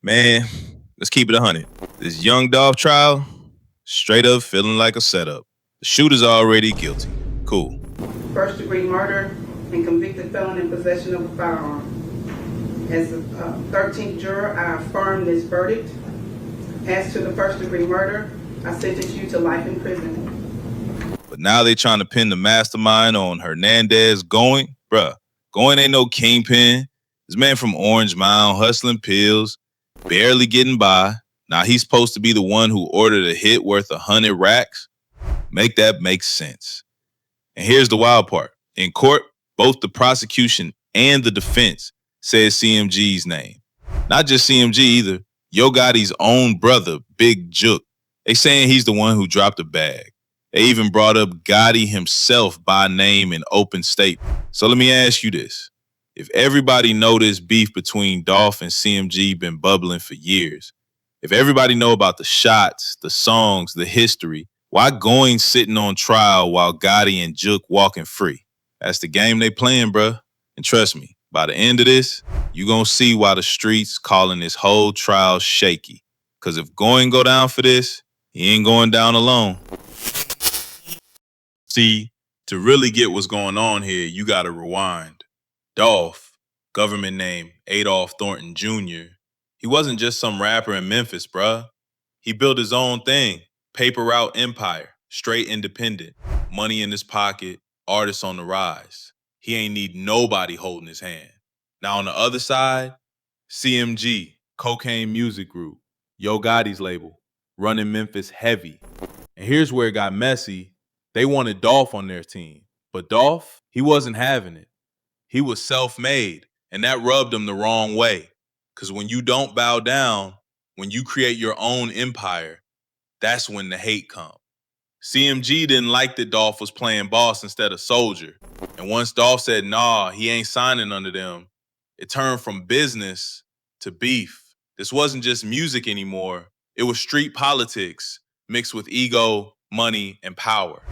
Man, let's keep it 100. This Young Dolph trial, straight up feeling like a setup. The shooter's already guilty. Cool. First-degree murder and convicted felon in possession of a firearm. As the 13th juror, I affirm this verdict. As to the first-degree murder, I sentence you to life in prison. But now they trying to pin the mastermind on Hernandez Govan. Bruh, Govan ain't no kingpin. This man from Orange Mound hustling pills, barely getting by. Now he's supposed to be the one who ordered a hit worth 100 racks. Make that make sense. And here's the wild part. In court, both the prosecution and the defense said CMG's name. Not just CMG either. Yo Gotti's own brother, Big Jook. They saying he's the one who dropped the bag. They even brought up Gotti himself by name in open statement. So let me ask you this. If everybody know this beef between Dolph and CMG been bubbling for years, if everybody know about the shots, the songs, the history, why Govan sitting on trial while Gotti and Jook walking free? That's the game they playing, bruh. And trust me, by the end of this, you gonna see why the streets calling this whole trial shaky. Cause if Govan go down for this, he ain't going down alone. See, to really get what's going on here, you gotta rewind. Dolph, government name Adolph Thornton Jr., he wasn't just some rapper in Memphis, bruh. He built his own thing, paper route empire, straight independent, money in his pocket, artists on the rise. He ain't need nobody holding his hand. Now on the other side, CMG, Cocaine Music Group, Yo Gotti's label, running Memphis heavy. And here's where it got messy. They wanted Dolph on their team, but Dolph, he wasn't having it. He was self-made, and that rubbed him the wrong way. Because when you don't bow down, when you create your own empire, that's when the hate comes. CMG didn't like that Dolph was playing boss instead of soldier. And once Dolph said, nah, he ain't signing under them, it turned from business to beef. This wasn't just music anymore. It was street politics mixed with ego, money, and power.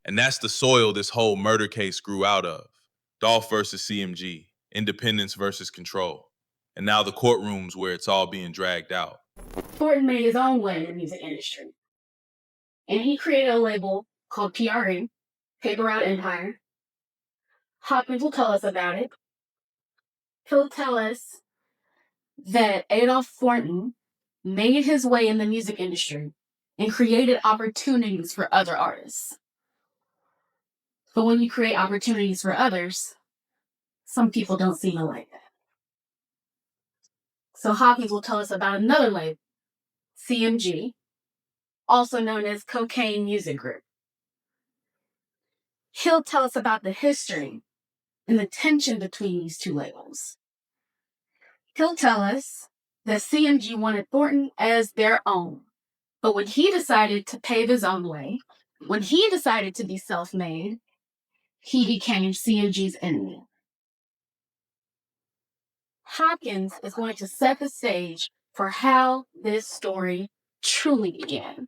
And that's the soil this whole murder case grew out of. Dolph versus CMG, independence versus control. And now the courtroom's where it's all being dragged out. Thornton made his own way in the music industry. And he created a label called PRE, Paper Route Empire. Hopkins will tell us about it. He'll tell us that Adolph Thornton made his way in the music industry and created opportunities for other artists. But when you create opportunities for others, some people don't seem to like that. So Hopkins will tell us about another label, CMG, also known as Cocaine Music Group. He'll tell us about the history and the tension between these two labels. He'll tell us that CMG wanted Thornton as their own, but when he decided to pave his own way, when he decided to be self-made, he became CMG's enemy. Hopkins is going to set the stage for how this story truly began.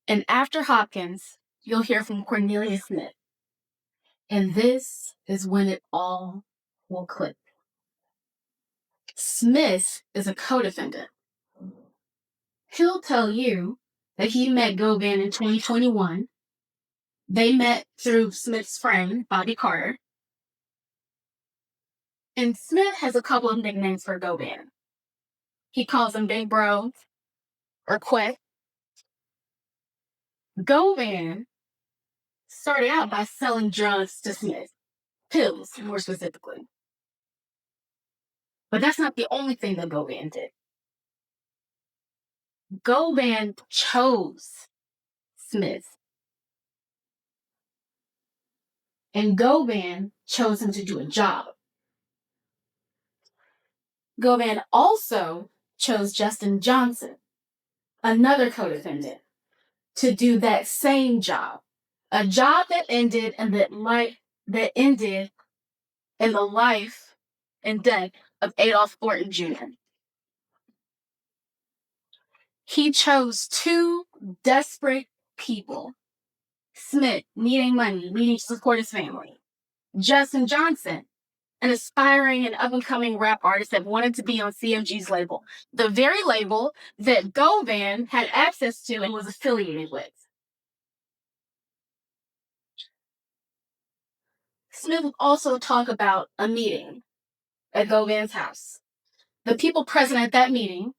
And after Hopkins, you'll hear from Cornelius Smith. And this is when it all will click. Smith is a co-defendant. He'll tell you that he met Govan in 2021. They met through Smith's friend, Bobby Carter. And Smith has a couple of nicknames for Govan. He calls him Big Bro or Quet. Govan started out by selling drugs to Smith, pills more specifically. But that's not the only thing that Govan did. Govan chose Smith. And Govan chose him to do a job. Govan also chose Justin Johnson, another co-defendant, to do that same job. A job that ended in the life and death of Adolph Thornton Jr. He chose two desperate people. Smith, needing money, needing to support his family. Justin Johnson, an aspiring and up-and-coming rap artist that wanted to be on CMG's label, the very label that Govan had access to and was affiliated with. Smith would also talk about a meeting at Govan's house. The people present at that meeting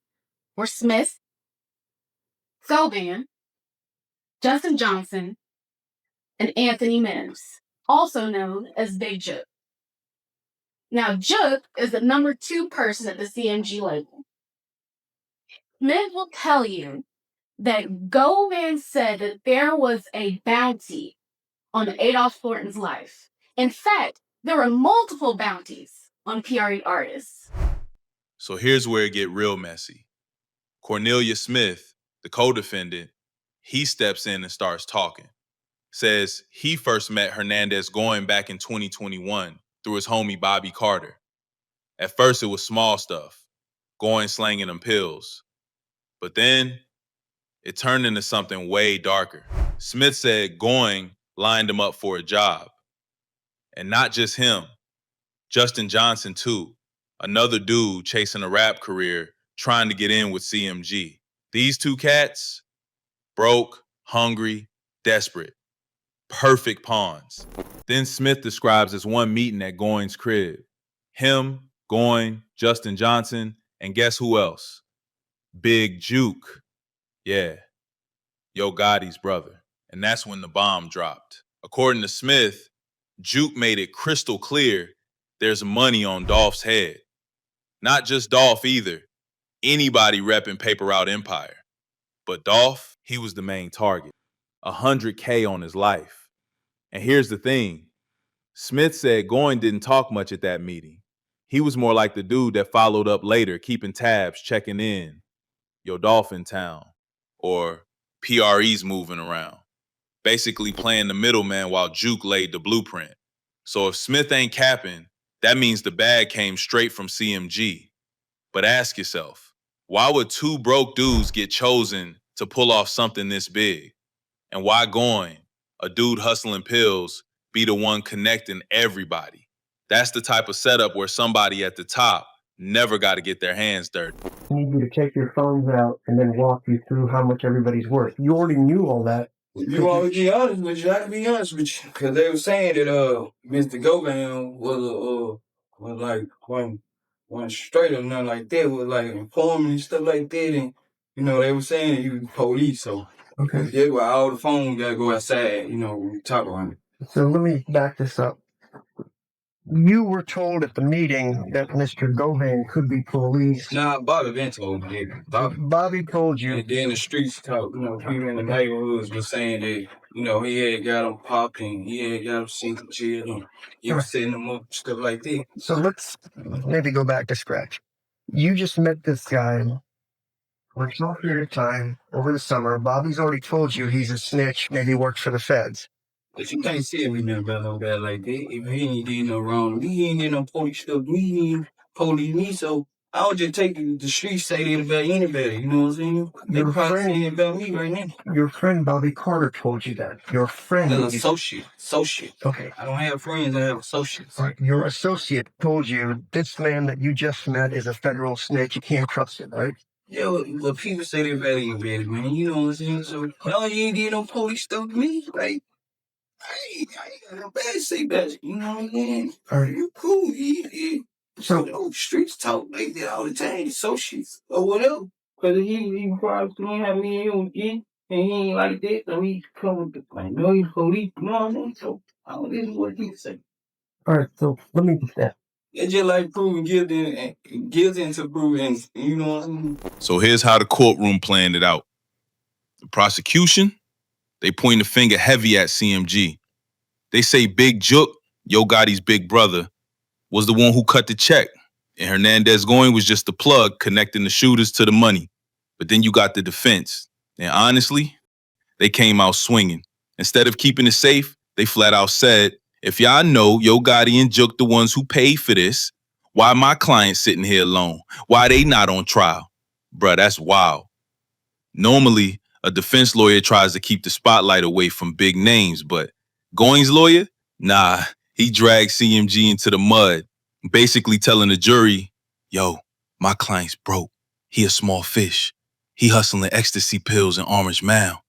were Smith, Govan, Justin Johnson, and Anthony Mims, also known as Big Jook. Now, Jook is the number 2 person at the CMG label. Smith will tell you that Govan said that there was a bounty on Adolph Thornton's life. In fact, there were multiple bounties on PRE artists. So here's where it get real messy. Cornelius Smith, the co-defendant, he steps in and starts talking. Says he first met Hernandez Govan back in 2021 through his homie Bobby Carter. At first it was small stuff, Govan slanging them pills. But then it turned into something way darker. Smith said Govan lined him up for a job. And not just him, Justin Johnson too, another dude chasing a rap career, trying to get in with CMG. These 2 cats, broke, hungry, desperate. Perfect pawns. Then Smith describes this one meeting at Govan's crib. Him, Govan, Justin Johnson, and guess who else? Big Jook. Yeah, Yo Gotti's brother. And that's when the bomb dropped. According to Smith, Jook made it crystal clear there's money on Dolph's head. Not just Dolph either. Anybody repping Paper Route Empire. But Dolph, he was the main target. $100K on his life. And here's the thing. Smith said Govan didn't talk much at that meeting. He was more like the dude that followed up later, keeping tabs, checking in. Yo Dolph in town. Or PRE's moving around. Basically playing the middleman while Jook laid the blueprint. So if Smith ain't capping, that means the bag came straight from CMG. But ask yourself, why would 2 broke dudes get chosen to pull off something this big? And why Govan, a dude hustling pills, be the one connecting everybody? That's the type of setup where somebody at the top never got to get their hands dirty. I need you to take your phones out and then walk you through how much everybody's worth. You already knew all that. You want to be honest with you? I can be honest with you, because they were saying that Mr. Govan was like one straight or nothing like that, was like informing and stuff like that, and they were saying that he was police, so Okay. that's why all the phones gotta go outside, when we talk about it. So let me back this up. You were told at the meeting that Mr. Govan could be police. Nah, Bobby been told me that. Bobby told you. And then the streets talk, people in the neighborhoods were saying that, he had got him popped and he had got him sent to jail and he was setting them up, stuff like that. So let's maybe go back to scratch. You just met this guy for a short period of time over the summer. Bobby's already told you he's a snitch, maybe works for the feds. But you can't say me nothing about no guy like that. If he ain't did no wrong, he ain't did no police stuff. He ain't police me, so I would just take the streets, say that about anybody. You know what I'm saying? They probably saying about me right now. Your friend Bobby Carter told you that. Your friend. An associate. Okay. I don't have friends, I have associates. Right. Your associate told you this man that you just met is a federal snitch. You can't trust him, right? Yeah, but people say that about anybody, man. You know what I'm saying? So, no, you ain't did no police stuff to me, right? I ain't got no bad to say about you. You know what I'm saying? All right. You cool, yeah. So, streets talk like that all the time, associates or whatever. Because he probably don't have me and him, and he ain't like that, so he come with the like, no, he's police, you know what I'm saying? So, I don't listen to what he say. All right, so let me get that. It's just like proving guilty until proven, you know what I mean? So here's how the courtroom planned it out. The prosecution, they point the finger heavy at CMG. They say Big Jook, Yo Gotti's big brother, was the one who cut the check, and Hernandez Govan was just the plug connecting the shooters to the money. But then you got the defense, and honestly, they came out swinging. Instead of keeping it safe, they flat out said, if y'all know Yo Gotti and Jook the ones who paid for this, why my client sitting here alone? Why they not on trial? Bruh, that's wild. Normally, a defense lawyer tries to keep the spotlight away from big names, but Going's lawyer? Nah, he dragged CMG into the mud. basically telling the jury, yo, my client's broke. He a small fish. He hustling ecstasy pills in Orange Mound.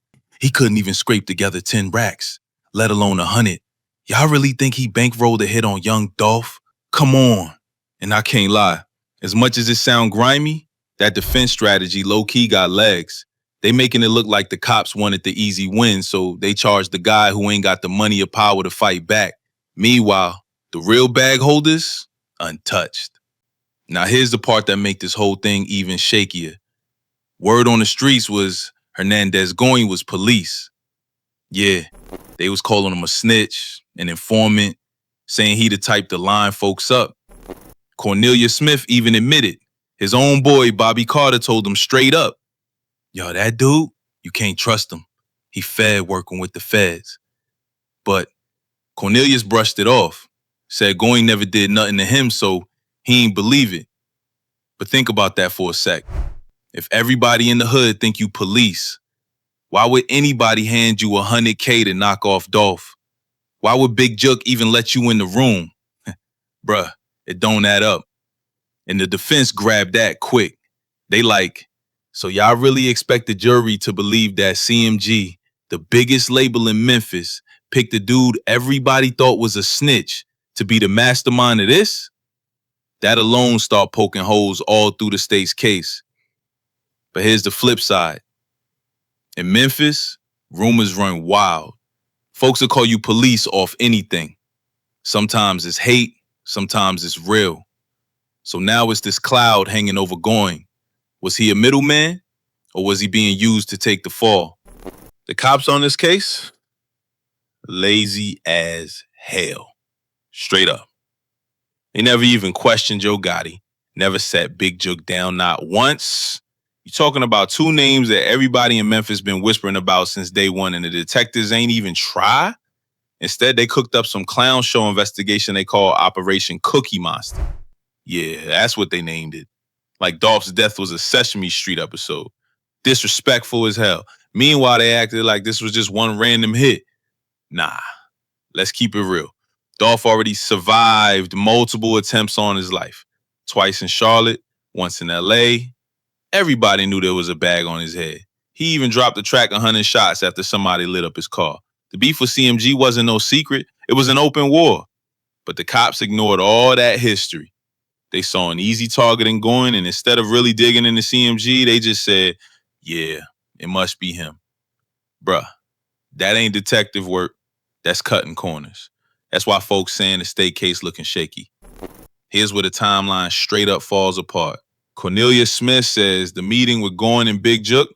He couldn't even scrape together 10 racks, let alone 100. Y'all really think he bankrolled a hit on Young Dolph? Come on. And I can't lie. As much as it sound grimy, that defense strategy low-key got legs. They making it look like the cops wanted the easy win, so they charged the guy who ain't got the money or power to fight back. Meanwhile, the real bag holders, untouched. Now here's the part that make this whole thing even shakier. Word on the streets was Hernandez Govan was police. Yeah, they was calling him a snitch, an informant, saying he the type to line folks up. Cornelius Smith even admitted his own boy Bobby Carter told him straight up, yo, that dude, you can't trust him. He fed working with the feds. But Cornelius brushed it off, said Goin never did nothing to him, so he ain't believe it. But think about that for a sec. If everybody in the hood think you police, why would anybody hand you $100K to knock off Dolph? Why would Big Jook even let you in the room? Bruh, it don't add up. And the defense grabbed that quick. They like, so y'all really expect the jury to believe that CMG, the biggest label in Memphis, picked the dude everybody thought was a snitch to be the mastermind of this? That alone start poking holes all through the state's case. But here's the flip side. In Memphis, rumors run wild. Folks will call you police off anything. Sometimes it's hate, sometimes it's real. So now it's this cloud hanging over Goin. Was he a middleman, or was he being used to take the fall? The cops on this case? Lazy as hell. Straight up. They never even questioned Yo Gotti. Never sat Big Jook down, not once. You're talking about two names that everybody in Memphis been whispering about since day one, and the detectives ain't even try? Instead, they cooked up some clown show investigation they call Operation Cookie Monster. Yeah, that's what they named it. Like Dolph's death was a Sesame Street episode. Disrespectful as hell. Meanwhile, they acted like this was just one random hit. Nah, let's keep it real. Dolph already survived multiple attempts on his life. Twice in Charlotte, once in LA. Everybody knew there was a bag on his head. He even dropped the track 100 shots after somebody lit up his car. The beef with CMG wasn't no secret. It was an open war. But the cops ignored all that history. They saw an easy targeting going, and instead of really digging into CMG, they just said, yeah, it must be him. Bruh, that ain't detective work. That's cutting corners. That's why folks saying the state case looking shaky. Here's where the timeline straight up falls apart. Cornelius Smith says the meeting with Goin and Big Jook,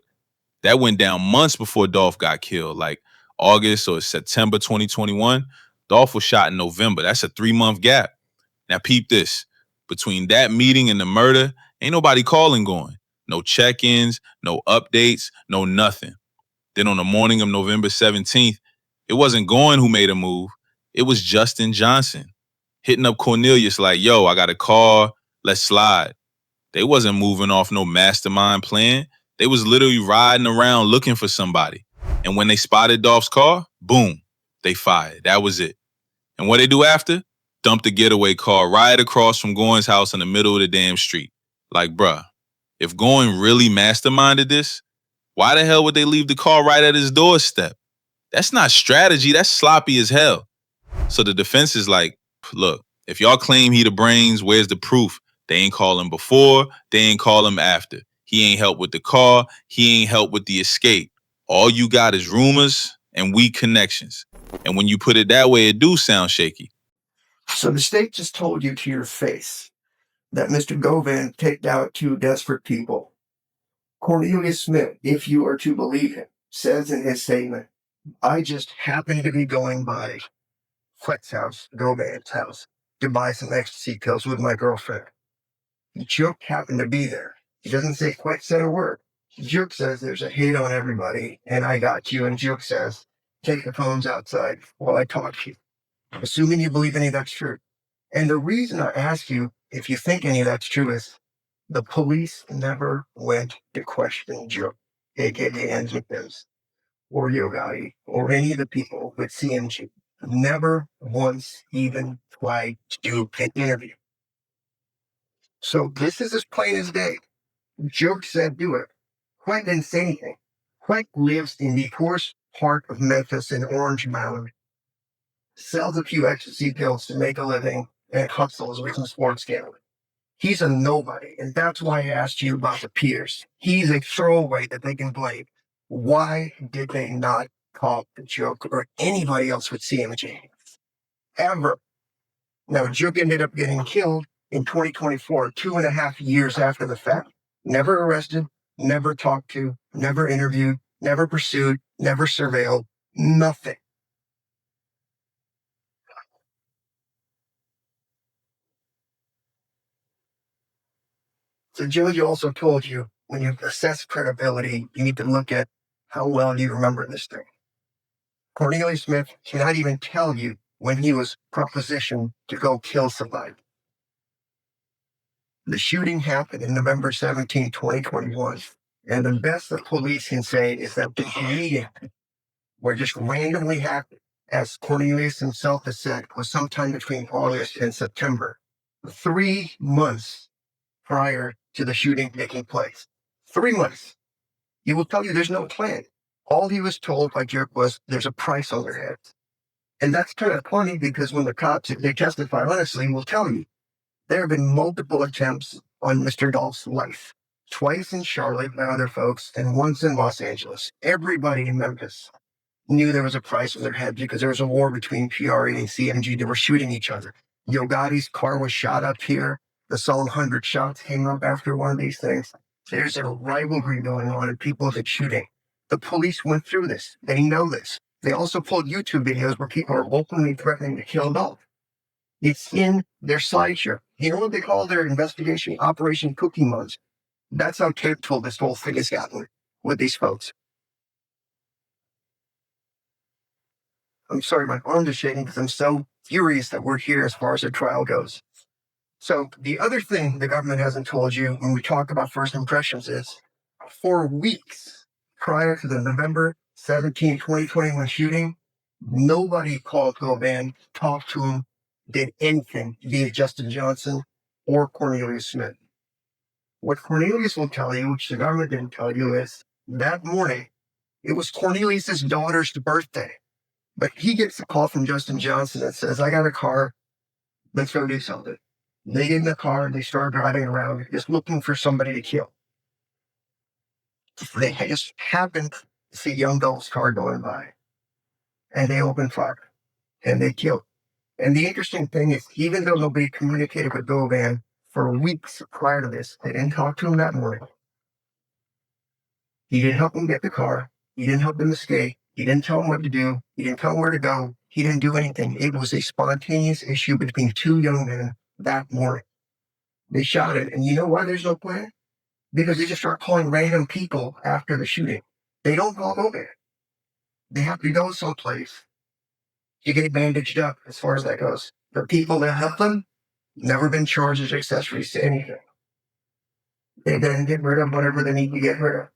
that went down months before Dolph got killed, like August or September 2021. Dolph was shot in November. That's a 3-month gap. Now peep this. Between that meeting and the murder, ain't nobody calling Goin. No check-ins, no updates, no nothing. Then on the morning of November 17th, it wasn't Goin who made a move. It was Justin Johnson hitting up Cornelius like, yo, I got a car, let's slide. They wasn't moving off no mastermind plan. They was literally riding around looking for somebody. And when they spotted Dolph's car, boom, they fired. That was it. And what they do after? Dumped the getaway car right across from Goin's house in the middle of the damn street. Like, bruh, if Goin really masterminded this, why the hell would they leave the car right at his doorstep? That's not strategy. That's sloppy as hell. So the defense is like, look, if y'all claim he the brains, where's the proof? They ain't call him before. They ain't call him after. He ain't helped with the car. He ain't helped with the escape. All you got is rumors and weak connections. And when you put it that way, it do sound shaky. So the state just told you to your face that Mr. Govan picked out two desperate people. Cornelius Smith, if you are to believe him, says in his statement, I just happened to be going by Fleck's house, Govan's house, to buy some ecstasy pills with my girlfriend. Jook happened to be there. He doesn't say Fleck said a word. Jook says there's a hate on everybody, and I got you. And Jook says, take the phones outside while I talk to you. Assuming you believe any of that's true. And the reason I ask you if you think any of that's true is the police never went to question Jook, aka Ends Victims, or Yo Gotti, or any of the people with CMG. Never once even tried to do an interview. So this is as plain as day. Jook said do it. Quite didn't say anything. Quite lives in the poorest part of Memphis in Orange Mound, sells a few ecstasy pills to make a living, and hustles with some sports gambling. He's a nobody, and that's why I asked you about the peers. He's a throwaway that they can blame. Why did they not call the Jook or anybody else with CMG? Ever. Now, Jook ended up getting killed in 2024, 2.5 years after the fact. Never arrested, never talked to, never interviewed, never pursued, never surveilled, nothing. The judge also told you when you assess credibility, you need to look at how well you remember this thing. Cornelius Smith cannot even tell you when he was propositioned to go kill somebody. The shooting happened in November 17, 2021. And the best the police can say is that the meeting where just randomly happened, as Cornelius himself has said, was sometime between August and September, 3 months prior to the shooting taking place. 3 months. He will tell you there's no plan. All he was told by Jook was there's a price on their heads. And that's kind of funny because when the cops, if they testify honestly, will tell you there have been multiple attempts on Mr. Dolph's life. Twice in Charlotte by other folks and once in Los Angeles. Everybody in Memphis knew there was a price on their head because there was a war between PRE and CMG. They were shooting each other. Yo Gotti's car was shot up here. The song 100 Shots came up after one of these things. There's a rivalry going on and people have shooting. The police went through this. They know this. They also pulled YouTube videos where people are openly threatening to kill Dolph. It's in their slideshow. You know what they call their investigation? Operation Cookie Months. That's how tasteful this whole thing has gotten with these folks. I'm sorry, my arms are shaking because I'm so furious that we're here as far as the trial goes. So the other thing the government hasn't told you when we talk about first impressions is for weeks prior to the November 17, 2021 shooting, nobody called Govan, talked to him, did anything via Justin Johnson or Cornelius Smith. What Cornelius will tell you, which the government didn't tell you, is that morning, it was Cornelius's daughter's birthday. But he gets a call from Justin Johnson that says, I got a car, let's go do something. They get in the car and they start driving around just looking for somebody to kill. They just happened to see Young Dolph's car going by. And they opened fire. And they killed. And the interesting thing is, even though nobody communicated with Govan for weeks prior to this, they didn't talk to him that morning. He didn't help him get the car. He didn't help him escape. He didn't tell him what to do. He didn't tell him where to go. He didn't do anything. It was a spontaneous issue between two young men that morning. They shot it. And you know why there's no plan? Because they just start calling random people after the shooting. They don't call Govan. They have to go someplace to get bandaged up as far as that goes. The people that helped them never been charged as accessories to anything. They then get rid of whatever they need to get rid of.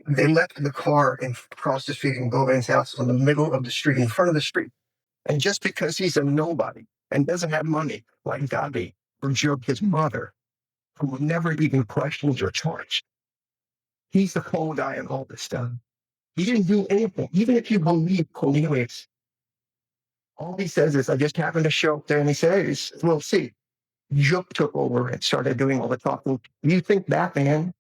They left the car across the street in Govan's house in the middle of the street, in front of the street. And just because he's a nobody and doesn't have money, like Gotti or Jook, his mother, who was never even questioned or charged, he's the cold guy in all this stuff. He didn't do anything. Even if you believe Cornelius, all he says is, I just happened to show up there and he says, we'll see. Jook took over and started doing all the talking. You think that man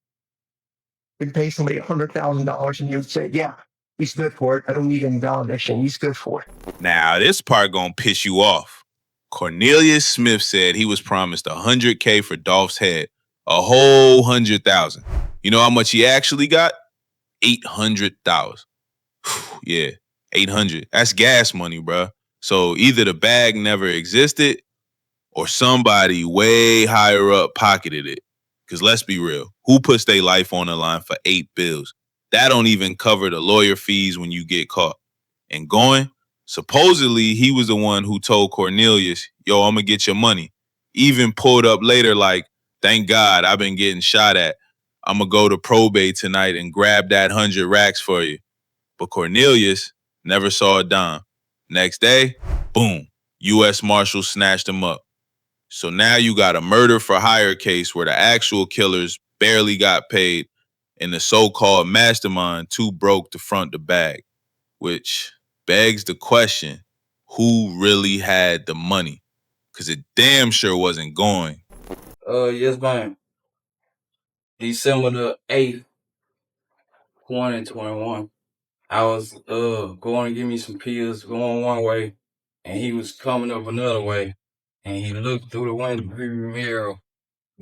would pay somebody $100,000 and you'd say, yeah, he's good for it. I don't need any validation. He's good for it. Now, this part gonna piss you off. Cornelius Smith said he was promised $100K for Dolph's head, a whole 100,000. You know how much he actually got? $800,000. Yeah, 800. That's gas money, bruh. So either the bag never existed or somebody way higher up pocketed it. Because let's be real, who puts their life on the line for 8 bills? That don't even cover the lawyer fees when you get caught. And going, supposedly he was the one who told Cornelius, yo, I'm going to get your money. Even pulled up later like, thank God I've been getting shot at. I'm going to go to probate tonight and grab that 100 racks for you. But Cornelius never saw a dime. Next day, boom, U.S. Marshals snatched him up. So now you got a murder for hire case where the actual killers barely got paid and the so-called mastermind too broke to front the bag, which begs the question, who really had the money? Because it damn sure wasn't going. Yes, ma'am. December the 8th, 2021. I was going to give me some pills going one way, and he was coming up another way, and he looked through the window mirror,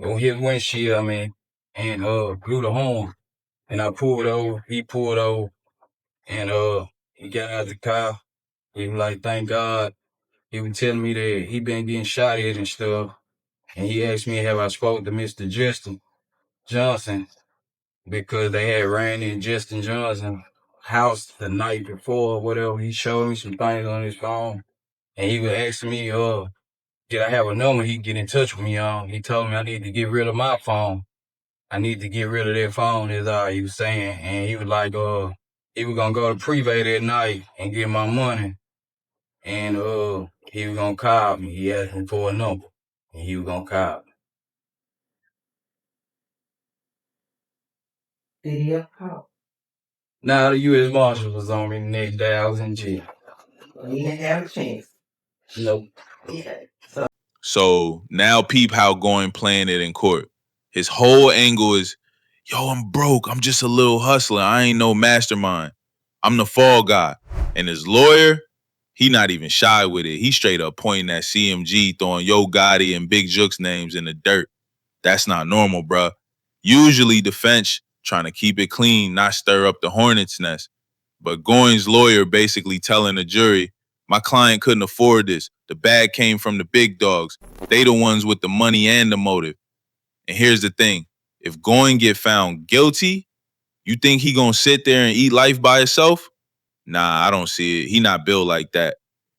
on his windshield, I mean, and blew the horn. And I pulled over, he pulled over, and he got out of the car. He was like, "Thank God." He was telling me that he been getting shot at and stuff, and he asked me have I spoke to Mr. Justin Johnson because they had ran in Justin Johnson's house the night before or whatever. He showed me some things on his phone, and he was asking me, did I have a number he could get in touch with me on? He told me I need to get rid of my phone. I need to get rid of that phone, is all he was saying. And he was like, he was gonna go to Privé that night and get my money. And he was gonna call me. He asked me for a number. And he was gonna call me. Did he ever call? Now the U.S. Marshal was on me the next day. I was in jail. He didn't have a chance. Nope. Yeah. So now peep how Goin playing it in court. His whole angle is, yo, I'm broke. I'm just a little hustler. I ain't no mastermind. I'm the fall guy. And his lawyer, he not even shy with it. He straight up pointing at CMG, throwing Yo Gotti and Big Jook's names in the dirt. That's not normal, bruh. Usually defense trying to keep it clean, not stir up the hornet's nest. But Goins' lawyer basically telling the jury, my client couldn't afford this. The bag came from the big dogs. They the ones with the money and the motive. And here's the thing. If Goin get found guilty, you think he gonna sit there and eat life by himself? Nah, I don't see it. He not built like that.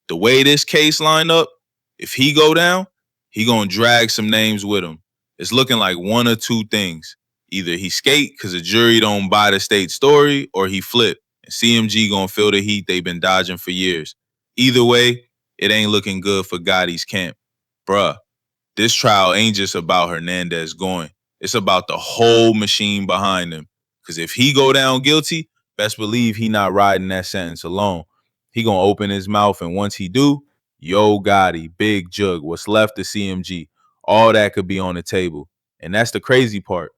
The way this case line up, if he go down, he gonna drag some names with him. It's looking like one or two things. Either he skate because the jury don't buy the state story, or he flip. And CMG gonna feel the heat they've been dodging for years. Either way, it ain't looking good for Gotti's camp. Bruh, this trial ain't just about Hernandez Govan. It's about the whole machine behind him. Because if he go down guilty, best believe he not riding that sentence alone. He gonna open his mouth, and once he do, Yo Gotti, Big Jook, what's left of CMG, all that could be on the table. And that's the crazy part.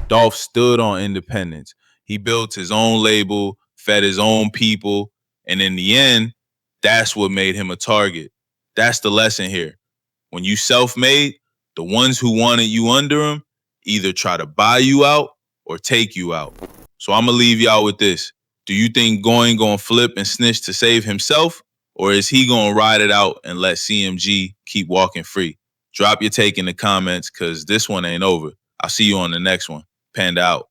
Dolph stood on independence. He built his own label, fed his own people, and in the end, that's what made him a target. That's the lesson here. When you self-made, the ones who wanted you under them either try to buy you out or take you out. So I'm gonna leave y'all with this. Do you think Goin gonna flip and snitch to save himself? Or is he gonna ride it out and let CMG keep walking free? Drop your take in the comments, because this one ain't over. I'll see you on the next one. Panda out.